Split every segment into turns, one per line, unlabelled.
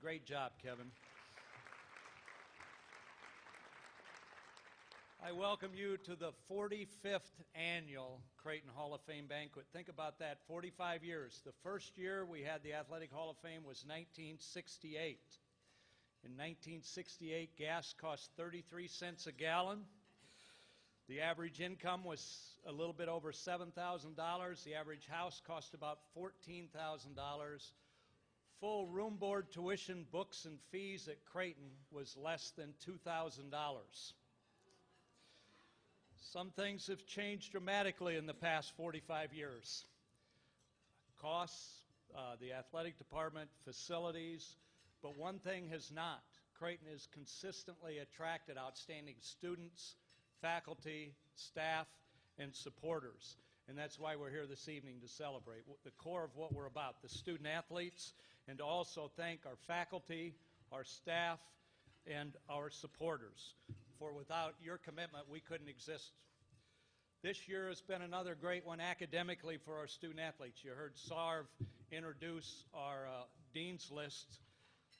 Great job, Kevin. I welcome you to the 45th annual Creighton Hall of Fame banquet. Think about that, 45 years. The first year we had the Athletic Hall of Fame was 1968. In 1968, gas cost 33 cents a gallon. The average income was a little bit over $7,000. The average house cost about $14,000. Full room board, tuition, books, and fees at Creighton was less than $2,000. Some things have changed dramatically in the past 45 years. Costs, the athletic department, facilities, but one thing has not. Creighton has consistently attracted outstanding students, faculty, staff, and supporters. And that's why we're here this evening to celebrate the core of what we're about, the student athletes, and to also thank our faculty, our staff, and our supporters. For without your commitment, we couldn't exist. This year has been another great one academically for our student athletes. You heard Sarv introduce our Dean's List.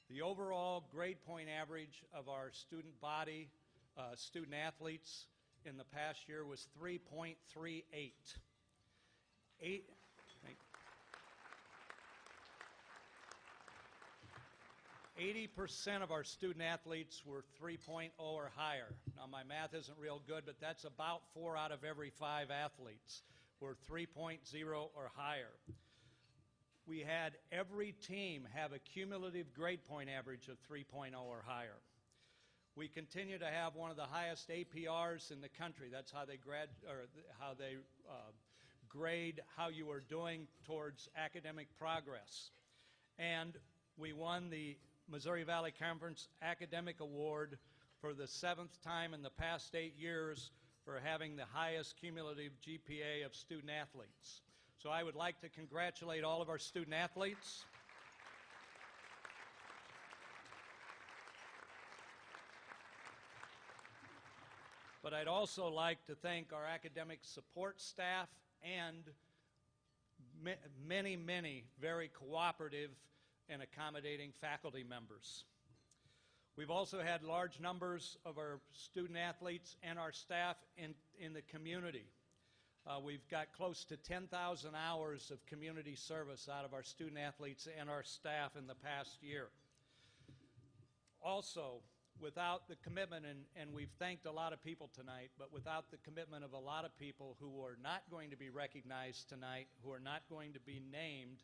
The overall grade point average of our student body, student athletes in the past year was 3.38. 80% of our student athletes were 3.0 or higher. Now, my math isn't real good, but that's about 4 out of every 5 athletes were 3.0 or higher. We had every team have a cumulative grade point average of 3.0 or higher. We continue to have one of the highest APRs in the country. That's how they grade how you are doing towards academic progress. And we won the Missouri Valley Conference Academic Award for the 7th time in the past 8 years for having the highest cumulative GPA of student athletes. So I would like to congratulate all of our student athletes. But I'd also like to thank our academic support staff and many, many very cooperative and accommodating faculty members. We've also had large numbers of our student athletes and our staff in the community. We've got close to 10,000 hours of community service out of our student athletes and our staff in the past year. Also, without the commitment, and we've thanked a lot of people tonight, but without the commitment of a lot of people who are not going to be recognized tonight, who are not going to be named,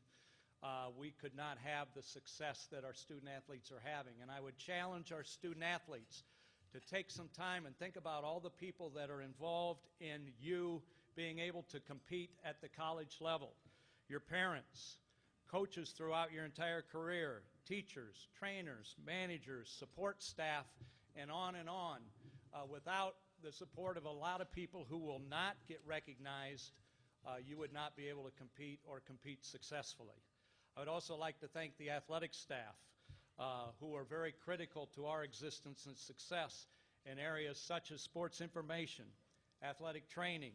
we could not have the success that our student athletes are having. And I would challenge our student athletes to take some time and think about all the people that are involved in you being able to compete at the college level. Your parents, coaches throughout your entire career, teachers, trainers, managers, support staff, and on and on. Without the support of a lot of people who will not get recognized, you would not be able to compete or compete successfully. I would also like to thank the athletic staff who are very critical to our existence and success in areas such as sports information, athletic training,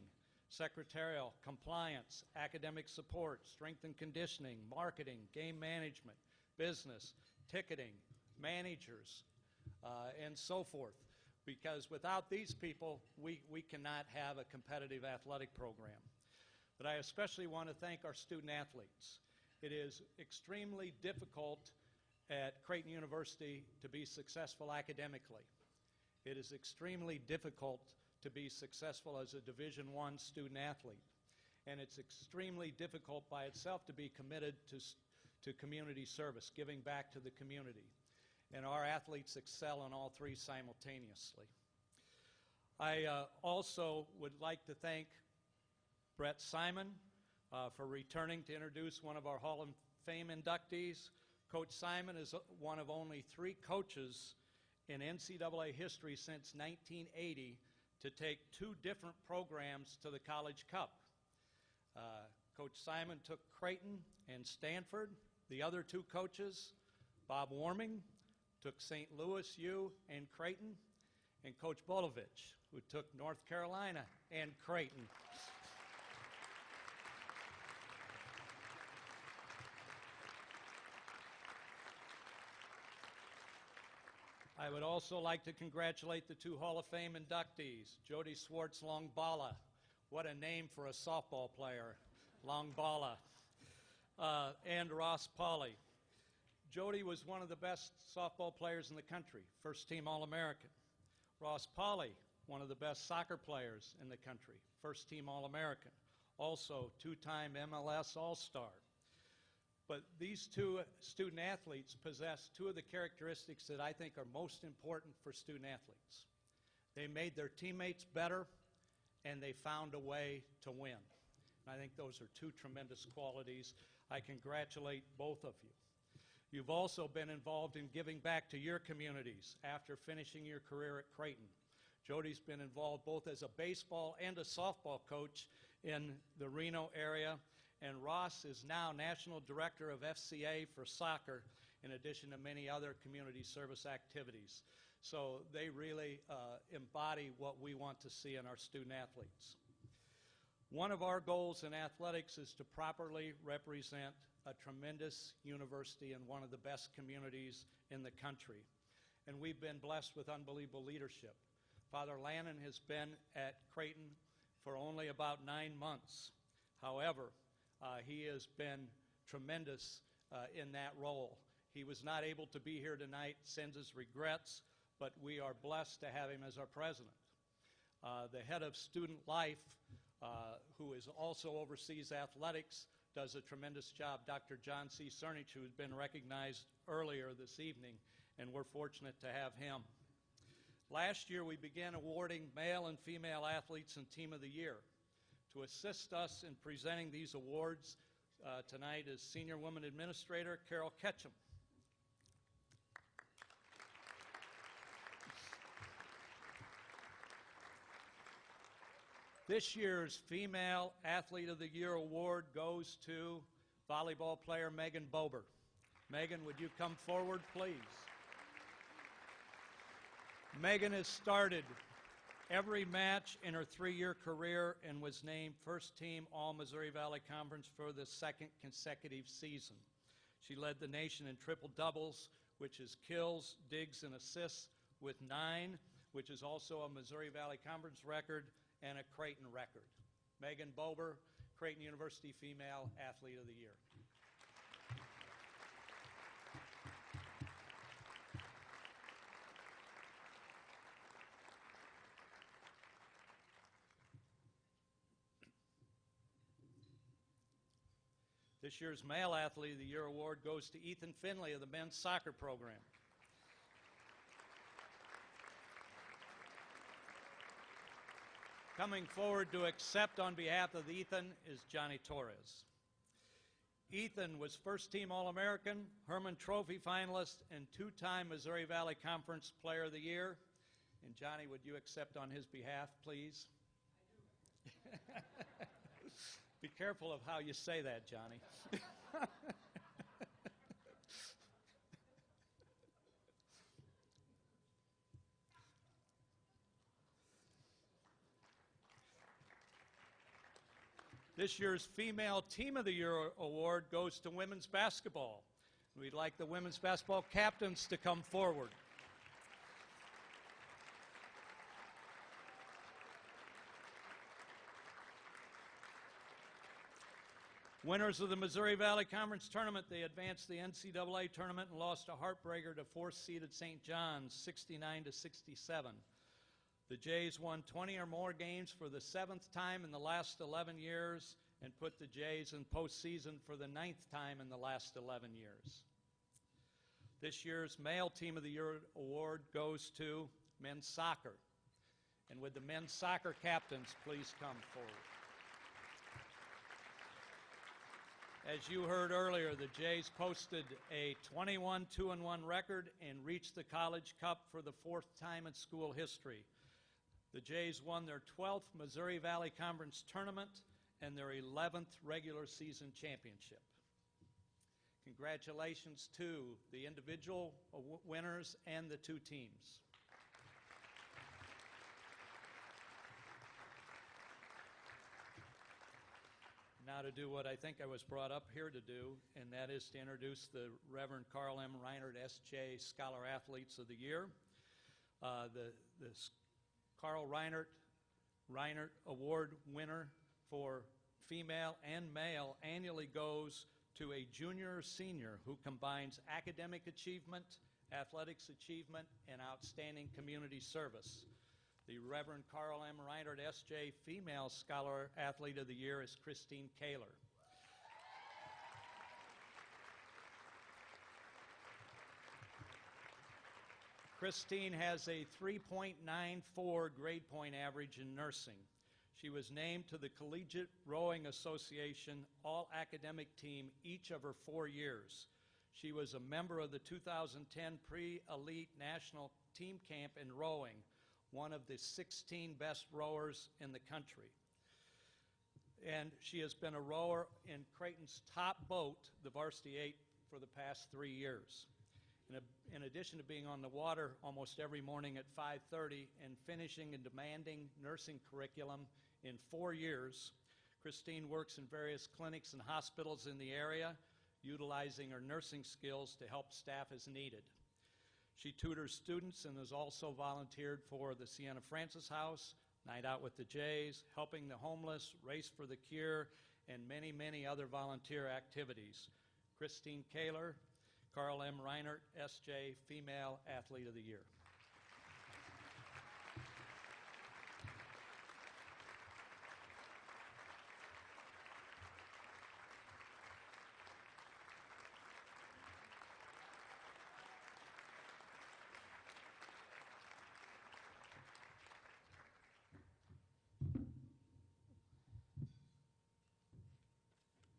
secretarial, compliance, academic support, strength and conditioning, marketing, game management, business, ticketing, managers, and so forth. Because without these people, we cannot have a competitive athletic program. But I especially want to thank our student athletes. It is extremely difficult at Creighton University to be successful academically. It is extremely difficult to be successful as a Division I student athlete. And it's extremely difficult by itself to be committed to community service, giving back to the community. And our athletes excel in all three simultaneously. I also would like to thank Bret Simon for returning to introduce one of our Hall of Fame inductees. Coach Simon is one of only 3 coaches in NCAA history since 1980 to take 2 different programs to the College Cup. Coach Simon took Creighton and Stanford. The other 2 coaches, Bob Warming, took St. Louis U and Creighton, and Coach Bolovich, who took North Carolina and Creighton. I would also like to congratulate the two Hall of Fame inductees, Jody Schwartz, Longballa. What a name for a softball player, Longballa. And Ross Paule. Jody was one of the best softball players in the country, first-team All-American. Ross Paule, one of the best soccer players in the country, first-team All-American, also two-time MLS All-Star. But these two student athletes possess two of the characteristics that I think are most important for student athletes. They made their teammates better, and they found a way to win. And I think those are two tremendous qualities. I congratulate both of you. You've also been involved in giving back to your communities after finishing your career at Creighton. Jody's been involved both as a baseball and a softball coach in the Reno area, and Ross is now National Director of FCA for soccer, in addition to many other community service activities. So they really embody what we want to see in our student athletes. One of our goals in athletics is to properly represent a tremendous university and one of the best communities in the country. And we've been blessed with unbelievable leadership. Father Lannon has been at Creighton for only about 9 months. However, he has been tremendous in that role. He was not able to be here tonight, sends his regrets, but we are blessed to have him as our president. The head of student life, who is also oversees athletics, does a tremendous job, Dr. John C. Cernich, who has been recognized earlier this evening, and we're fortunate to have him. Last year, we began awarding male and female athletes and Team of the Year. To assist us in presenting these awards tonight is Senior Woman Administrator Carol Ketchum. This year's Female Athlete of the Year award goes to volleyball player Megan Bober. Megan, would you come forward, please? Megan has started every match in her 3-year career and was named first team All-Missouri Valley Conference for the 2nd consecutive season. She led the nation in triple doubles, which is kills, digs, and assists with 9, which is also a Missouri Valley Conference record and a Creighton record. Megan Bober, Creighton University Female Athlete of the Year. This year's Male Athlete of the Year award goes to Ethan Finley of the men's soccer program. Coming forward to accept on behalf of Ethan is Johnny Torres. Ethan was first team All-American, Herman Trophy finalist, and 2-time Missouri Valley Conference Player of the Year. And Johnny, would you accept on his behalf, please? I do. Be careful of how you say that, Johnny. This year's Female Team of the Year award goes to women's basketball. We'd like the women's basketball captains to come forward. Winners of the Missouri Valley Conference Tournament, they advanced the NCAA tournament and lost a heartbreaker to 4th-seeded St. John's, 69-67. The Jays won 20 or more games for the 7th time in the last 11 years and put the Jays in postseason for the 9th time in the last 11 years. This year's Male Team of the Year award goes to men's soccer. And would the men's soccer captains please come forward? As you heard earlier, the Jays posted a 21-2-1 record and reached the College Cup for the 4th time in school history. The Jays won their 12th Missouri Valley Conference tournament and their 11th regular season championship. Congratulations to the individual winners and the 2 teams. Now to do what I think I was brought up here to do, and that is to introduce the Reverend Carl M. Reinhardt, S.J. Scholar Athletes of the Year. The Carl Reinert Award winner for female and male annually goes to a junior or senior who combines academic achievement, athletics achievement, and outstanding community service. The Reverend Carl M. Reinert, S.J. Female Scholar Athlete of the Year is Christine Koehler. Christine has a 3.94 grade point average in nursing. She was named to the Collegiate Rowing Association All-Academic Team each of her 4 years. She was a member of the 2010 Pre-Elite National Team Camp in rowing, one of the 16 best rowers in the country. And she has been a rower in Creighton's top boat, the Varsity 8, for the past 3 years. In addition to being on the water almost every morning at 5:30 and finishing a demanding nursing curriculum in 4 years, Christine works in various clinics and hospitals in the area, utilizing her nursing skills to help staff as needed. She tutors students and has also volunteered for the Sienna Francis House, Night Out with the Jays, Helping the Homeless, Race for the Cure, and many, many other volunteer activities. Christine Koehler, Carl M. Reinert, S.J. Female Athlete of the Year.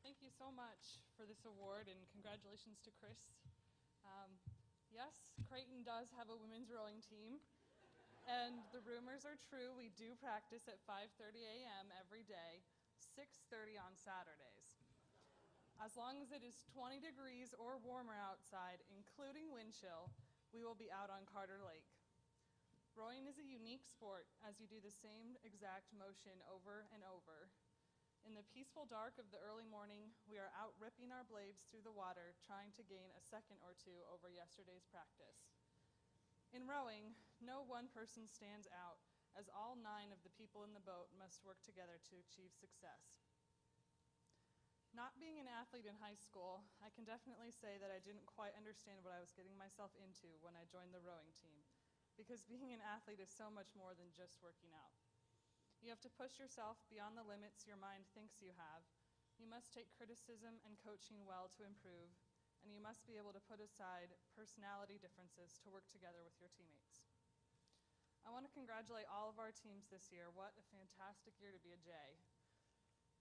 Thank you so much for this award, and congratulations to Chris. Yes, Creighton does have a women's rowing team, and the rumors are true. We do practice at 5:30 a.m. every day, 6:30 on Saturdays. As long as it is 20 degrees or warmer outside, including wind chill, we will be out on Carter Lake. Rowing is a unique sport as you do the same exact motion over and over. In the peaceful dark of the early morning, we are out ripping our blades through the water, trying to gain a second or two over yesterday's practice. In rowing, no one person stands out, as all 9 of the people in the boat must work together to achieve success. Not being an athlete in high school, I can definitely say that I didn't quite understand what I was getting myself into when I joined the rowing team, because being an athlete is so much more than just working out. You have to push yourself beyond the limits your mind thinks you have. You must take criticism and coaching well to improve, and you must be able to put aside personality differences to work together with your teammates. I want to congratulate all of our teams this year. What a fantastic year to be a J.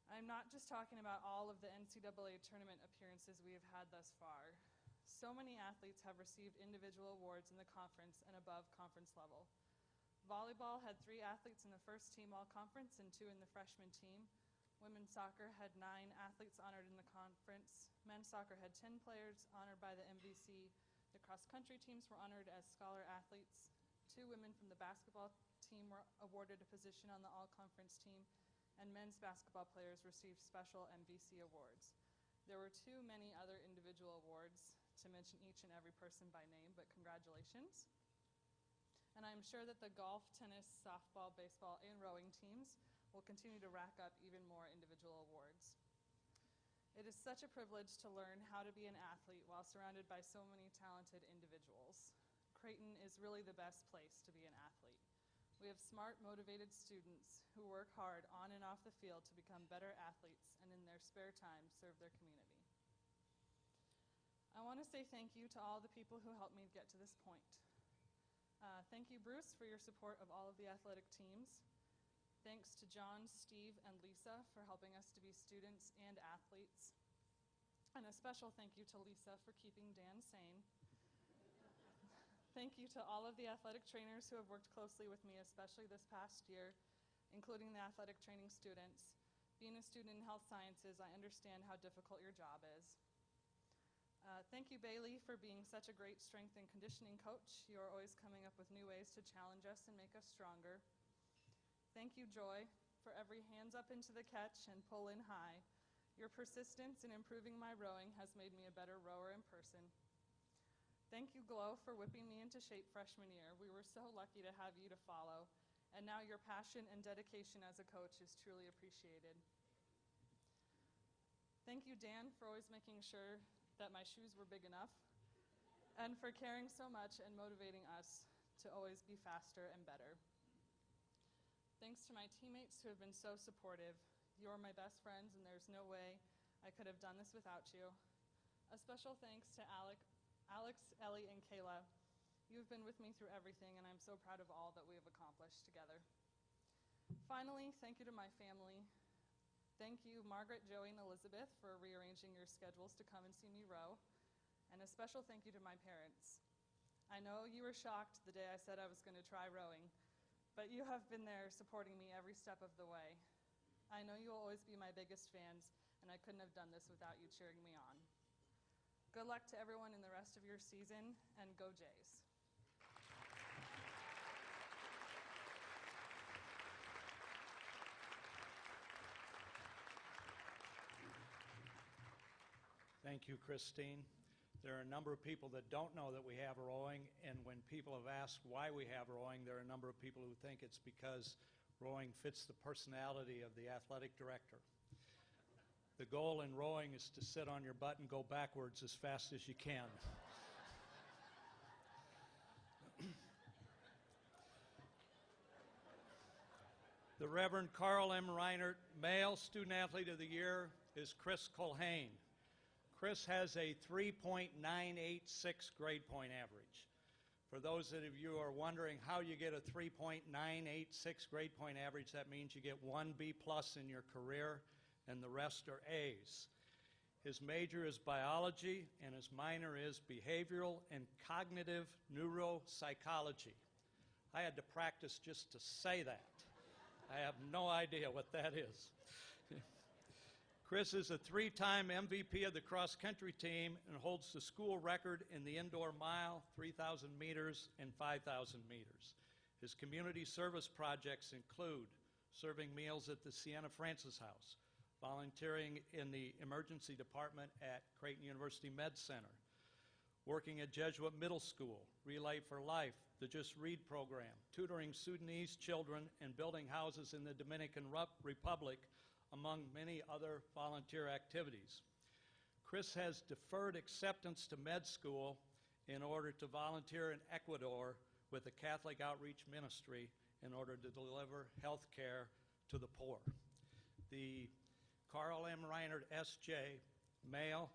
I'm not just talking about all of the NCAA tournament appearances we have had thus far. So many athletes have received individual awards in the conference and above conference level. Volleyball had 3 athletes in the first team all-conference and 2 in the freshman team. Women's soccer had 9 athletes honored in the conference. Men's soccer had 10 players honored by the MVC. The cross-country teams were honored as scholar athletes. 2 women from the basketball team were awarded a position on the all-conference team, and men's basketball players received special MVC awards. There were too many other individual awards to mention each and every person by name, but congratulations. And I'm sure that the golf, tennis, softball, baseball, and rowing teams will continue to rack up even more individual awards. It is such a privilege to learn how to be an athlete while surrounded by so many talented individuals. Creighton is really the best place to be an athlete. We have smart, motivated students who work hard on and off the field to become better athletes and in their spare time serve their community. I want to say thank you to all the people who helped me get to this point. Thank you, Bruce, for your support of all of the athletic teams. Thanks to John, Steve, and Lisa for helping us to be students and athletes. And a special thank you to Lisa for keeping Dan sane. Thank you to all of the athletic trainers who have worked closely with me, especially this past year, including the athletic training students. Being a student in health sciences, I understand how difficult your job is. Thank you, Bailey, for being such a great strength and conditioning coach. You are always coming up with new ways to challenge us and make us stronger. Thank you, Joy, for every hands up into the catch and pull in high. Your persistence in improving my rowing has made me a better rower in person. Thank you, Glow, for whipping me into shape freshman year. We were so lucky to have you to follow, and now your passion and dedication as a coach is truly appreciated. Thank you, Dan, for always making sure that my shoes were big enough, and for caring so much and motivating us to always be faster and better. Thanks to my teammates who have been so supportive. You're my best friends, and there's no way I could have done this without you. A special thanks to Alex, Ellie, and Kayla. You've been with me through everything, and I'm so proud of all that we have accomplished together. Finally, thank you to my family. Thank you, Margaret, Joey, and Elizabeth, for rearranging your schedules to come and see me row. And a special thank you to my parents. I know you were shocked the day I said I was going to try rowing, but you have been there supporting me every step of the way. I know you will always be my biggest fans, and I couldn't have done this without you cheering me on. Good luck to everyone in the rest of your season, and go Jays.
Thank you, Christine. There are a number of people that don't know that we have rowing, and when people have asked why we have rowing, there are a number of people who think it's because rowing fits the personality of the athletic director. The goal in rowing is to sit on your butt and go backwards as fast as you can. The Reverend Carl M. Reinert Male Student Athlete of the Year is Chris Culhane. Chris has a 3.986 grade point average. For those of you who are wondering how you get a 3.986 grade point average, that means you get 1 B+ in your career, and the rest are A's. His major is biology, and his minor is behavioral and cognitive neuropsychology. I had to practice just to say that. I have no idea what that is. Chris is a 3-time MVP of the cross-country team and holds the school record in the indoor mile, 3,000 meters, and 5,000 meters. His community service projects include serving meals at the Sienna Francis House, volunteering in the emergency department at Creighton University Med Center, working at Jesuit Middle School, Relay for Life, the Just Read program, tutoring Sudanese children, and building houses in the Dominican Republic, among many other volunteer activities. Chris has deferred acceptance to med school in order to volunteer in Ecuador with the Catholic Outreach Ministry in order to deliver health care to the poor. The Carl M. Reinert S.J. Male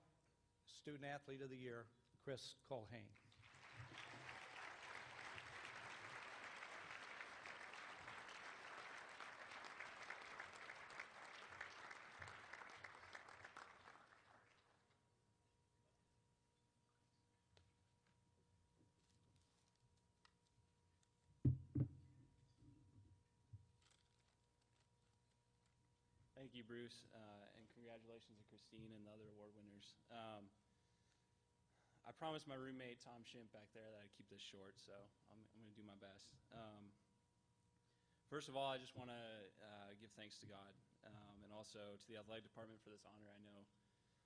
Student Athlete of the Year, Chris Culhane.
Thank you, Bruce, and congratulations to Christine and the other award winners. I promised my roommate, Tom Shimp, back there that I'd keep this short, so I'm going to do my best. First of all, I just want to give thanks to God and also to the athletic department for this honor. I know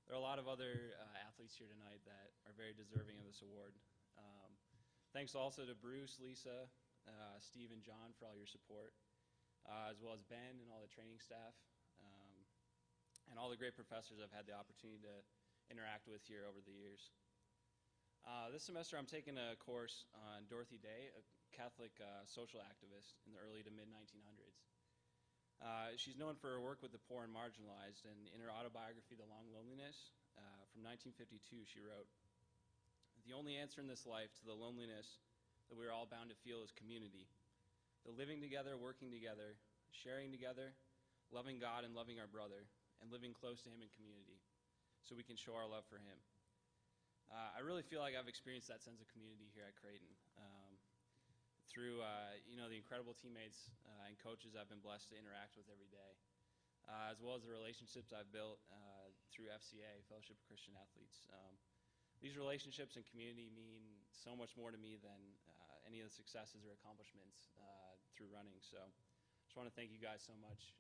there are a lot of other athletes here tonight that are very deserving of this award. Thanks also to Bruce, Lisa, Steve, and John for all your support, as well as Ben and all the training staff. And all the great professors I've had the opportunity to interact with here over the years. This semester I'm taking a course on Dorothy Day, a Catholic social activist in the early to mid-1900s. She's known for her work with the poor and marginalized, and in her autobiography, The Long Loneliness, from 1952, she wrote, "The only answer in this life to the loneliness that we are all bound to feel is community. The living together, working together, sharing together, loving God and loving our brother, and living close to him in community, so we can show our love for him." I really feel like I've experienced that sense of community here at Creighton through the incredible teammates and coaches I've been blessed to interact with every day, as well as the relationships I've built through FCA, Fellowship of Christian Athletes. These relationships and community mean so much more to me than any of the successes or accomplishments through running. So I just want to thank you guys so much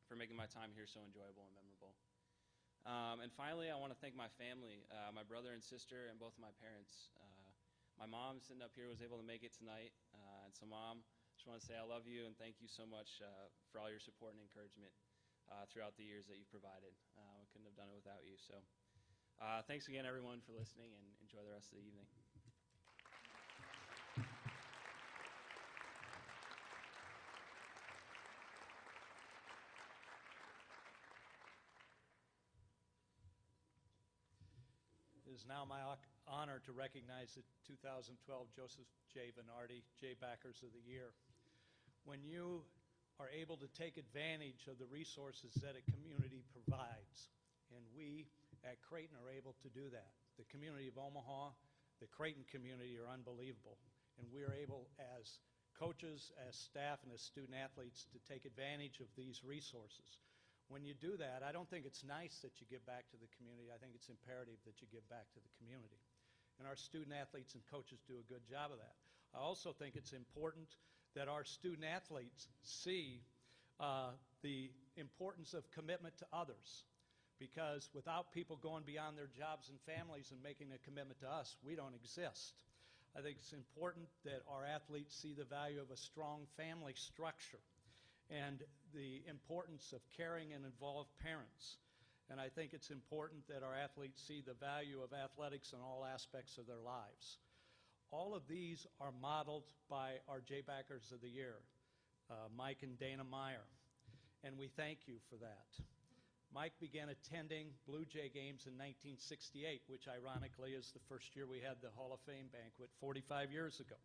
for making my time here so enjoyable and memorable. And finally, I want to thank my family, my brother and sister, and both of my parents. My mom, sitting up here, was able to make it tonight. And so, Mom, just want to say I love you and thank you so much for all your support and encouragement throughout the years that you've provided. We couldn't have done it without you. So thanks again, everyone, for listening, and enjoy the rest of the evening.
It is now my honor to recognize the 2012 Joseph J. Venardi J-Backers of the Year. When you are able to take advantage of the resources that a community provides, and we at Creighton are able to do that. The community of Omaha, the Creighton community are unbelievable, and we are able as coaches, as staff, and as student athletes to take advantage of these resources. When you do that, I don't think it's nice that you give back to the community. I think it's imperative that you give back to the community. And our student athletes and coaches do a good job of that. I also think it's important that our student athletes see the importance of commitment to others, because without people going beyond their jobs and families and making a commitment to us, we don't exist. I think it's important that our athletes see the value of a strong family structure and the importance of caring and involved parents. And I think it's important that our athletes see the value of athletics in all aspects of their lives. All of these are modeled by our J-Backers of the Year, Mike and Dana Meyer, and we thank you for that. Mike began attending Blue Jay games in 1968, which ironically is the first year we had the Hall of Fame banquet 45 years ago.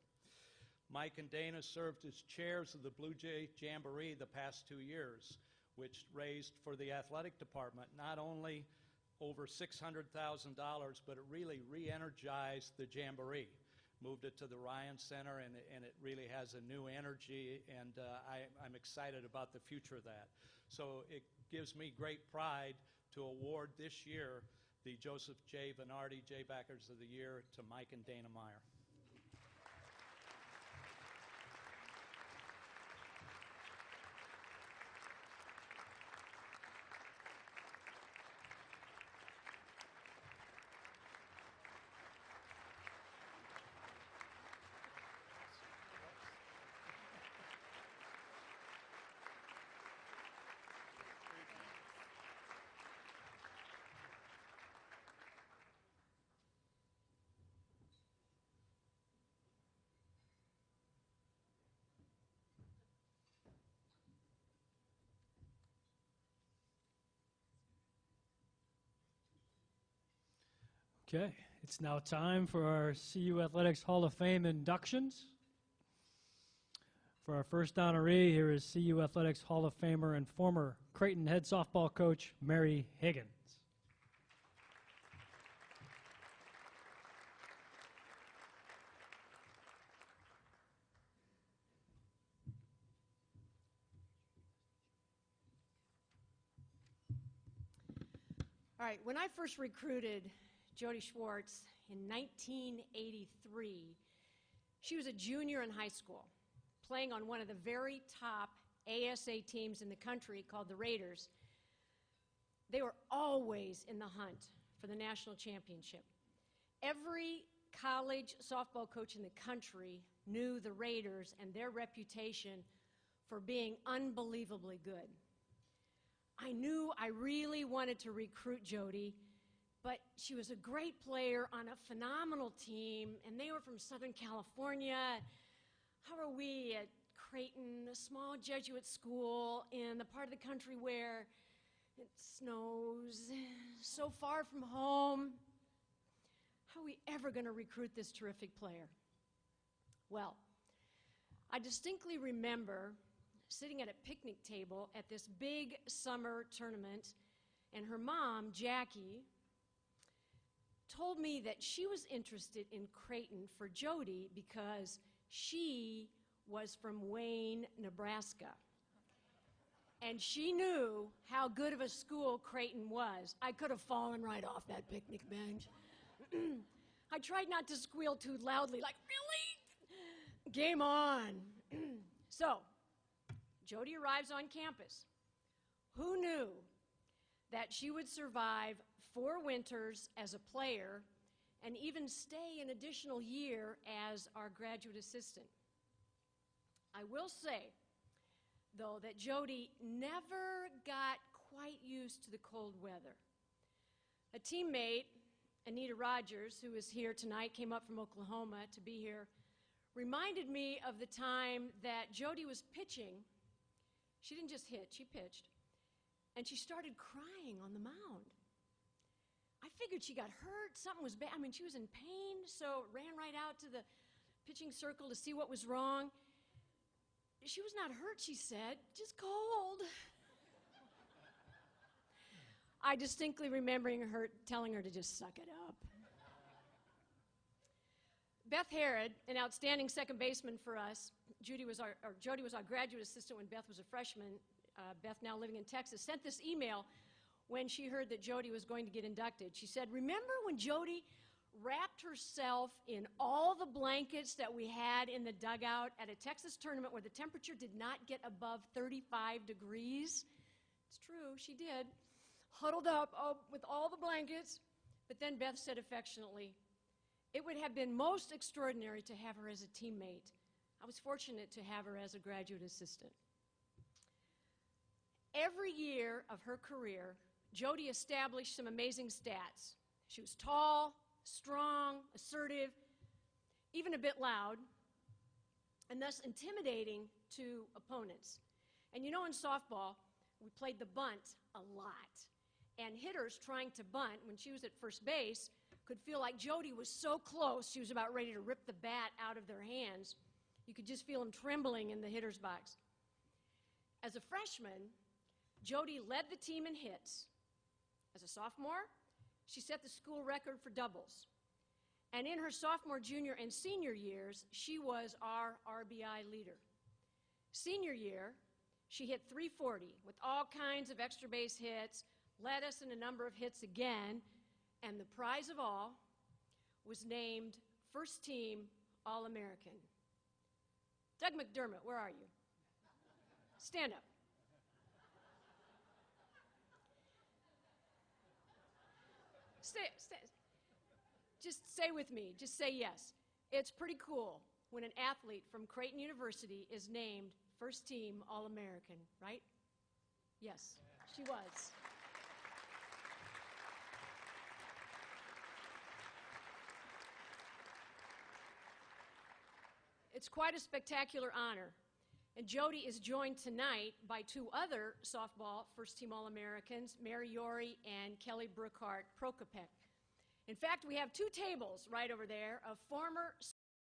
Mike and Dana served as chairs of the Blue Jay Jamboree the past 2 years, which raised for the athletic department not only over $600,000, but it really re-energized the Jamboree. Moved it to the Ryan Center, and it really has a new energy, and I'm excited about the future of that. So it gives me great pride to award this year the Joseph J. Venardi J-Backers of the Year to Mike and Dana Meyer.
Okay, it's now time for our CU Athletics Hall of Fame inductions. For our first honoree, here is CU Athletics Hall of Famer and former Creighton head softball coach, Mary Higgins.
All right, when I first recruited Jody Schwartz in 1983, she was a junior in high school, playing on one of the very top ASA teams in the country called the Raiders. They were always in the hunt for the national championship. Every college softball coach in the country knew the Raiders and their reputation for being unbelievably good. I knew I really wanted to recruit Jody, but she was a great player on a phenomenal team, and they were from Southern California. How are we at Creighton, a small Jesuit school in the part of the country where it snows, so far from home? How are we ever going to recruit this terrific player? Well, I distinctly remember sitting at a picnic table at this big summer tournament, and her mom, Jackie, told me that she was interested in Creighton for Jody because she was from Wayne, Nebraska. And she knew how good of a school Creighton was. I could have fallen right off that picnic bench. I tried not to squeal too loudly, like, really? Game on. So, Jody arrives on campus. Who knew that she would survive 4 winters as a player and even stay an additional year as our graduate assistant. I will say, though, that Jody never got quite used to the cold weather. A teammate, Anita Rogers, who is here tonight, came up from Oklahoma to be here, reminded me of the time that Jody was pitching. She didn't just hit, she pitched. And she started crying on the mound. I figured she got hurt, something was bad. I mean, she was in pain, so ran right out to the pitching circle to see what was wrong. She was not hurt, she said, just cold. I distinctly remembering her telling her to just suck it up. Beth Herod, an outstanding second baseman for us, Jody was our graduate assistant when Beth was a freshman. Beth, now living in Texas, sent this email when she heard that Jody was going to get inducted. She said, "Remember when Jody wrapped herself in all the blankets that we had in the dugout at a Texas tournament where the temperature did not get above 35 degrees? It's true, she did. Huddled up with all the blankets." But then Beth said affectionately, "It would have been most extraordinary to have her as a teammate. I was fortunate to have her as a graduate assistant." Every year of her career, Jody established some amazing stats. She was tall, strong, assertive, even a bit loud, and thus intimidating to opponents. And you know, in softball, we played the bunt a lot. And hitters trying to bunt when she was at first base could feel like Jody was so close, she was about ready to rip the bat out of their hands. You could just feel them trembling in the hitter's box. As a freshman, Jody led the team in hits. As a sophomore, she set the school record for doubles. And in her sophomore, junior, and senior years, she was our RBI leader. Senior year, she hit .340 with all kinds of extra base hits, led us in a number of hits again, and the prize of all was named First Team All-American. Doug McDermott, where are you? Stand up. Just say with me, just say yes. It's pretty cool when an athlete from Creighton University is named First Team All-American, right? Yes, she was. It's quite a spectacular honor. And Jody is joined tonight by 2 other softball first-team All-Americans, Mary Yori and Kelly Brookhart Prokopek. In fact, we have 2 tables right over there of former